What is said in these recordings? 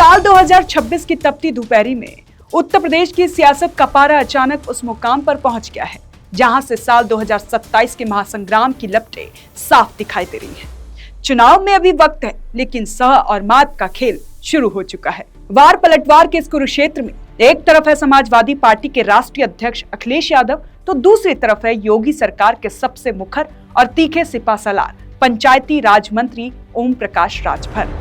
साल 2026 की तपती दोपहरी में उत्तर प्रदेश की सियासत का पारा अचानक उस मुकाम पर पहुंच गया है जहां से साल 2027 के महासंग्राम की लपटें साफ दिखाई दे रही हैं। चुनाव में अभी वक्त है, लेकिन सह और मात का खेल शुरू हो चुका है। वार पलटवार के इस कुरुक्षेत्र में एक तरफ है समाजवादी पार्टी के राष्ट्रीय अध्यक्ष अखिलेश यादव, तो दूसरी तरफ है योगी सरकार के सबसे मुखर और तीखे सिपासलार पंचायती राज मंत्री ओम प्रकाश राजभर।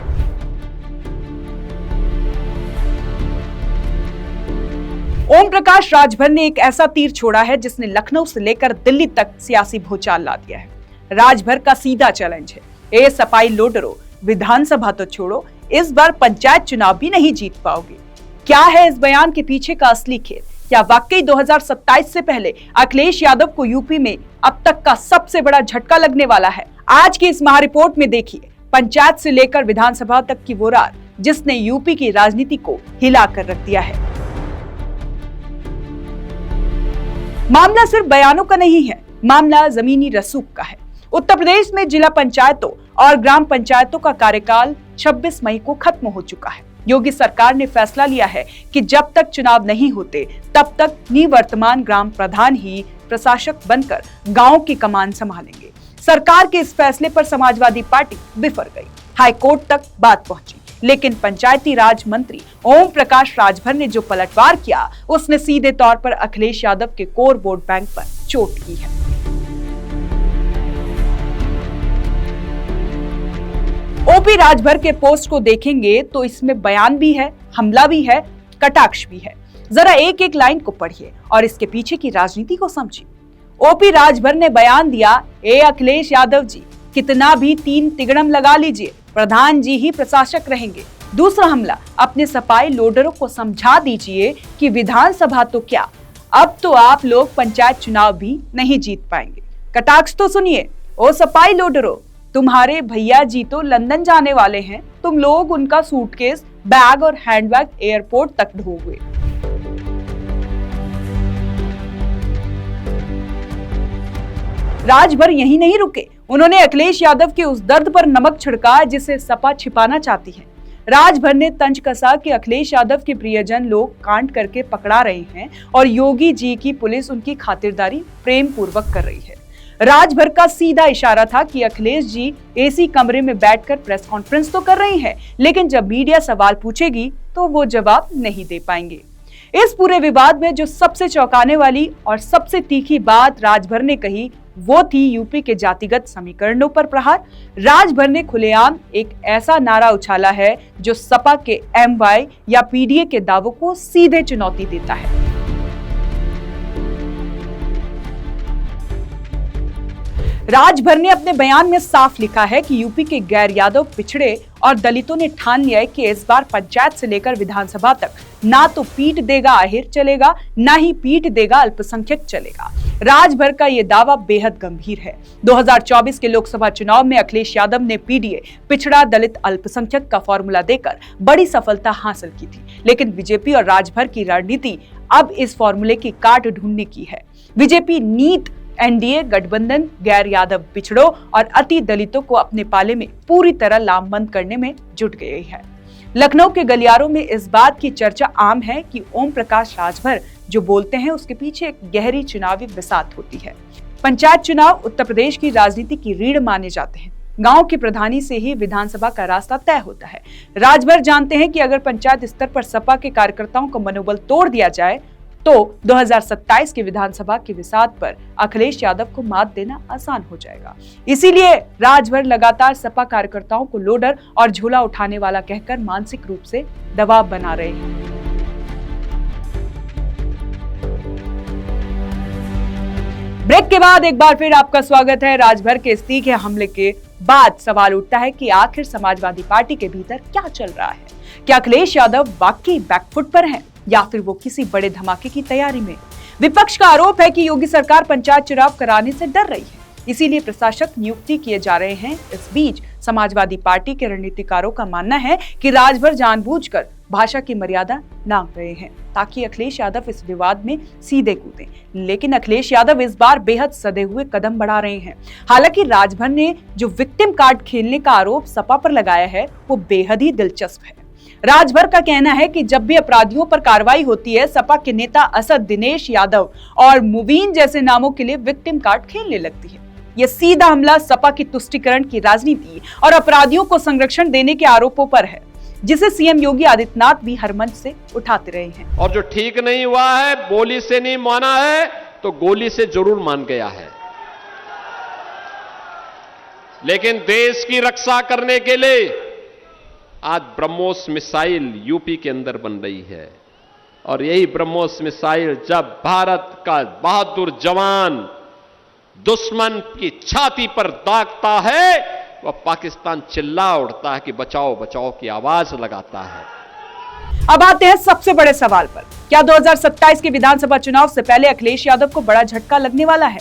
ओम प्रकाश राजभर ने एक ऐसा तीर छोड़ा है जिसने लखनऊ से लेकर दिल्ली तक सियासी भूचाल ला दिया है। राजभर का सीधा चैलेंज है, ए सपाई लोडरो, विधानसभा तो छोड़ो, इस बार पंचायत चुनाव भी नहीं जीत पाओगे। क्या है इस बयान के पीछे का असली खेल? क्या वाकई 2027 से पहले अखिलेश यादव को यूपी में अब तक का सबसे बड़ा झटका लगने वाला है? आज की इस महारिपोर्ट में देखिए पंचायत से लेकर विधानसभा तक की वो रार जिसने यूपी की राजनीति को हिला कर रख दिया है। मामला सिर्फ बयानों का नहीं है, मामला जमीनी रसूख का है। उत्तर प्रदेश में जिला पंचायतों और ग्राम पंचायतों का कार्यकाल 26 मई को खत्म हो चुका है। योगी सरकार ने फैसला लिया है कि जब तक चुनाव नहीं होते तब तक निवर्तमान ग्राम प्रधान ही प्रशासक बनकर गांव की कमान संभालेंगे। सरकार के इस फैसले पर समाजवादी पार्टी बिफर गई, हाईकोर्ट तक बात पहुंची, लेकिन पंचायती राज मंत्री ओम प्रकाश राजभर ने जो पलटवार किया उसने सीधे तौर पर अखिलेश यादव के कोर वोट बैंक पर चोट की है। ओपी राजभर के पोस्ट को देखेंगे तो इसमें बयान भी है, हमला भी है, कटाक्ष भी है। जरा एक एक लाइन को पढ़िए और इसके पीछे की राजनीति को समझिए। ओपी राजभर ने बयान दिया, ए अखिलेश यादव जी, कितना भी 3 तिगड़म लगा लीजिए, प्रधान जी ही प्रशासक रहेंगे। दूसरा हमला, अपने सपाई लोडरों को समझा दीजिए कि विधानसभा तो क्या, अब तो आप लोग पंचायत चुनाव भी नहीं जीत पाएंगे। कटाक्ष तो सुनिए, ओ सपाई लोडरों, तुम्हारे भैया जी तो लंदन जाने वाले हैं, तुम लोग उनका सूटकेस, बैग और हैंडबैग एयरपोर्ट तक ढोगे। राजभर यही नहीं रुके, उन्होंने अखिलेश यादव के उस दर्द पर नमक छिड़का जिसे सपा छिपाना चाहती है। राजभर ने तंज कसा कि अखिलेश यादव के प्रियजन लोग कांड करके पकड़ा रहे हैं और योगी जी की पुलिस उनकी खातिरदारी प्रेम पूर्वक कर रही है। राजभर का सीधा इशारा था कि अखिलेश जी एसी कमरे में बैठकर प्रेस कॉन्फ्रेंस तो कर रही हैं, लेकिन जब मीडिया सवाल पूछेगी तो वो जवाब नहीं दे पाएंगे। इस पूरे विवाद में जो सबसे चौंकाने वाली और सबसे तीखी बात राजभर ने कही वो थी यूपी के जातिगत समीकरणों पर प्रहार। राजभर ने खुलेआम एक ऐसा नारा उछाला है जो सपा के एमवाई या पीडीए के दावों को सीधे चुनौती देता है। राजभर ने अपने बयान में साफ लिखा है कि यूपी के गैर यादव, पिछड़े और दलितों ने ठान लिया है कि इस बार पंचायत से लेकर विधानसभा तक ना तो पीट देगा आहिर चलेगा, ना ही पीट देगा अल्पसंख्यक चलेगा। राजभर का ये दावा बेहद गंभीर है। 2024 के लोकसभा चुनाव में अखिलेश यादव ने पीडीए, पिछड़ा, दलित, अल्पसंख्यक का फॉर्मूला देकर बड़ी सफलता हासिल की थी, लेकिन बीजेपी और राजभर की रणनीति अब इस फॉर्मूले की काट ढूंढने की है। बीजेपी नीत एनडीए गठबंधन गैर यादव, पिछड़ों और अति दलितों को अपने पाले में पूरी तरह लामबंद करने में जुट गई है। लखनऊ के गलियारों में इस बात की चर्चा आम है कि ओम प्रकाश राजभर जो बोलते हैं उसके पीछे एक गहरी चुनावी बिसात होती है। पंचायत चुनाव उत्तर प्रदेश की राजनीति की रीढ़ माने जाते हैं। गांव की प्रधानी से ही विधानसभा का रास्ता तय होता है। राजभर जानते हैं कि अगर पंचायत स्तर पर सपा के कार्यकर्ताओं का मनोबल तोड़ दिया जाए तो 2027 की विधानसभा की बिसात पर अखिलेश यादव को मात देना आसान हो जाएगा। इसीलिए राजभर लगातार सपा कार्यकर्ताओं को लोडर और झोला उठाने वाला कहकर मानसिक रूप से दबाव बना रहे हैं। ब्रेक के बाद एक बार फिर आपका स्वागत है। राजभर के इस तीखे हमले के बाद सवाल उठता है कि आखिर समाजवादी पार्टी के भीतर क्या चल रहा है? क्या अखिलेश यादव वाकई बैकफुट पर हैं या फिर वो किसी बड़े धमाके की तैयारी में? विपक्ष का आरोप है कि योगी सरकार पंचायत चुनाव कराने से डर रही है, इसीलिए प्रशासक नियुक्ति किए जा रहे हैं। इस बीच समाजवादी पार्टी के रणनीतिकारों का मानना है कि राजभर जानबूझकर भाषा की मर्यादा नाप रहे हैं ताकि अखिलेश यादव इस विवाद में सीधे कूदें। लेकिन अखिलेश यादव इस बार बेहद सधे हुए कदम बढ़ा रहे हैं। हालांकि राजभर ने जो विक्टिम कार्ड खेलने का आरोप सपा पर लगाया है वो बेहद ही दिलचस्प है। राजभर का कहना है कि जब भी अपराधियों पर कार्रवाई होती है, सपा के नेता असद दिनेश यादव और मुबीन जैसे नामों के लिए विक्टिम कार्ड खेलने लगती है। यह सीधा हमला सपा की तुष्टीकरण की राजनीति और अपराधियों को संरक्षण देने के आरोपों पर है, जिसे सीएम योगी आदित्यनाथ भी हर मंच से उठाते रहे हैं। और जो ठीक नहीं हुआ है, बोली से नहीं माना है तो गोली से जरूर मान गया है। लेकिन देश की रक्षा करने के लिए आज ब्रह्मोस मिसाइल यूपी के अंदर बन रही है, और यही ब्रह्मोस मिसाइल जब भारत का बहादुर जवान दुश्मन की छाती पर दागता है, वह पाकिस्तान चिल्ला उठता है कि बचाओ बचाओ की आवाज लगाता है। अब आते हैं सबसे बड़े सवाल पर। क्या 2027 के विधानसभा चुनाव से पहले अखिलेश यादव को बड़ा झटका लगने वाला है?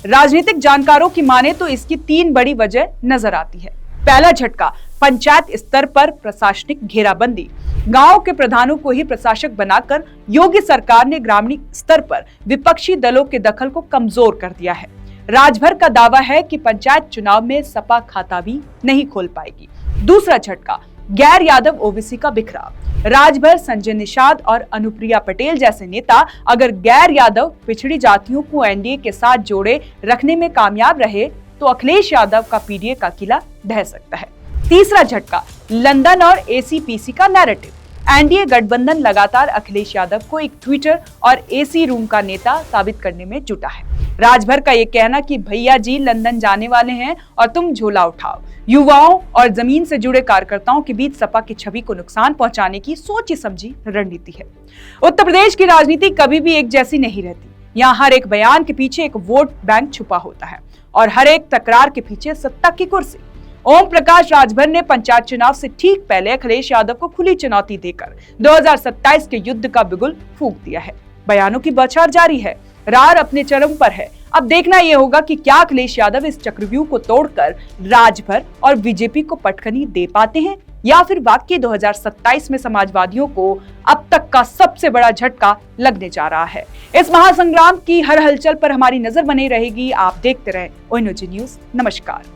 राजनीतिक जानकारों की माने तो इसकी 3 बड़ी वजह नजर आती है। पहला झटका, पंचायत स्तर पर प्रशासनिक घेराबंदी। गांव के प्रधानों को ही प्रशासक बनाकर योगी सरकार ने ग्रामीण स्तर पर विपक्षी दलों के दखल को कमजोर कर दिया है। राजभर का दावा है कि पंचायत चुनाव में सपा खाता भी नहीं खोल पाएगी। दूसरा झटका, गैर यादव ओबीसी का बिखराव। राजभर, संजय निषाद और अनुप्रिया पटेल जैसे नेता अगर गैर यादव पिछड़ी जातियों को एनडीए के साथ जोड़े रखने में कामयाब रहे तो अखिलेश यादव का पीडीए का किला ढह सकता है। तीसरा झटका, लंदन और एसीपीसी का नैरेटिव। एनडीए गठबंधन लगातार अखिलेश यादव को एक ट्विटर और एसी रूम का नेता साबित करने में जुटा है। राजभर का ये कहना कि भैया जी लंदन जाने वाले हैं और तुम झोला उठाओ, युवाओं और जमीन से जुड़े कार्यकर्ताओं के बीच सपा की छवि को नुकसान पहुंचाने की सोची समझी रणनीति है। उत्तर प्रदेश की राजनीति कभी भी एक जैसी नहीं रहती। यहाँ हर एक बयान के पीछे एक वोट बैंक छुपा होता है और हर एक तकरार के पीछे सत्ता की कुर्सी। ओम प्रकाश राजभर ने पंचायत चुनाव से ठीक पहले अखिलेश यादव को खुली चुनौती देकर 2027 के युद्ध का बिगुल फूंक दिया है। बयानों की बौछार जारी है, रार अपने चरम पर है। अब देखना यह होगा कि क्या अखिलेश यादव इस चक्रव्यूह को तोड़कर राजभर और बीजेपी को पटखनी दे पाते हैं, या फिर वाकई 2027 में समाजवादियों को अब तक का सबसे बड़ा झटका लगने जा रहा है। इस महासंग्राम की हर हलचल पर हमारी नजर बनी रहेगी। आप देखते रहें ONG न्यूज। नमस्कार।